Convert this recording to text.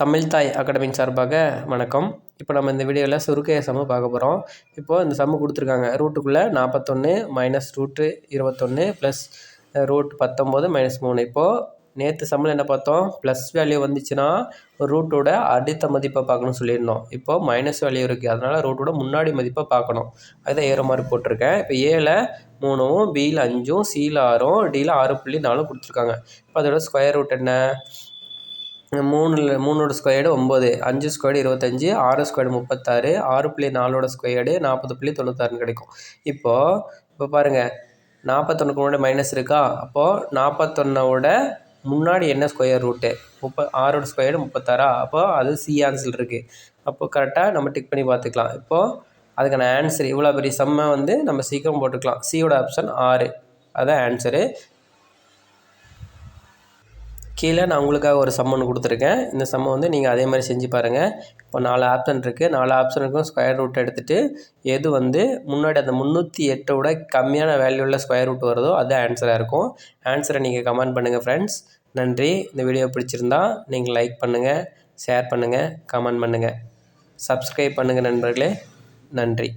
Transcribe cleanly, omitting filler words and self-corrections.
தமிழ் தாய் அகாடமியின் சார்பாக வணக்கம். இப்போ நம்ம இந்த வீடியோவில் சுருக்கைய சம்மு பார்க்க போகிறோம். இப்போது இந்த சம்மு கொடுத்துருக்காங்க. ரூட்டுக்குள்ளே 41 minus root 21 plus root 19 minus 3. இப்போது நேற்று சம்மில் என்ன பார்த்தோம்? ப்ளஸ் வேல்யூ வந்துச்சுன்னா ஒரு ரூட்டோட அடுத்த மதிப்பை பார்க்கணும்னு சொல்லியிருந்தோம். இப்போது மைனஸ் வேல்யூ இருக்குது, அதனால் ரூட்டோட முன்னாடி மதிப்பை பார்க்கணும். அதுதான் ஏற மாதிரி போட்டிருக்கேன். இப்போ ஏல 3ம், பியில் 5ம், சியில் 6ம், டியில் 6.4 கொடுத்துருக்காங்க. இப்போ அதோட ஸ்கொயர் ரூட் என்ன? 3ஓட ஸ்கொயர்டு 9, 5 ஸ்கொயர்டு 25, 6 ஸ்கொயர்டு 36, 6.4ஓட ஸ்கொயர்டு 40.96 கிடைக்கும். இப்போ பாருங்கள், 41க்கு முன்னாடி மைனஸ் இருக்கா? அப்போது 41ஓட முன்னாடி என்ன ஸ்கொயர் ரூட்டு? 6ஓட ஸ்கொயர்டு 36. அப்போது அது சி ஆன்சர் இருக்குது. அப்போது கரெக்டாக நம்ம டிக் பண்ணி பார்த்துக்கலாம். இப்போது அதுக்கான ஆன்சர் இவ்வளோ பெரிய சம்மை நம்ம சீக்கிரம் போட்டுக்கலாம். சியோட ஆப்ஷன் 6, அதுதான் ஆன்சரு. கீழே நான் உங்களுக்காக ஒரு சம் ஒன்று கொடுத்துருக்கேன். இந்த சம்மை நீங்கள் அதே மாதிரி செஞ்சு பாருங்கள். இப்போ 4 ஆப்ஷன் இருக்குது. 4 ஆப்ஷனுக்கும் ஸ்கொயர் ரூட் எடுத்துகிட்டு எது முன்னாடி அந்த 308ஓட கம்மியான வேல்யூவில் ஸ்கொயர் ரூட் வருதோ அது ஆன்சராக இருக்கும். ஆன்சரை நீங்கள் கமெண்ட் பண்ணுங்கள் ஃப்ரெண்ட்ஸ். நன்றி. இந்த வீடியோ பிடிச்சிருந்தா நீங்கள் லைக் பண்ணுங்கள், ஷேர் பண்ணுங்கள், கமெண்ட் பண்ணுங்கள், சப்ஸ்கிரைப் பண்ணுங்கள் நண்பர்களே. நன்றி.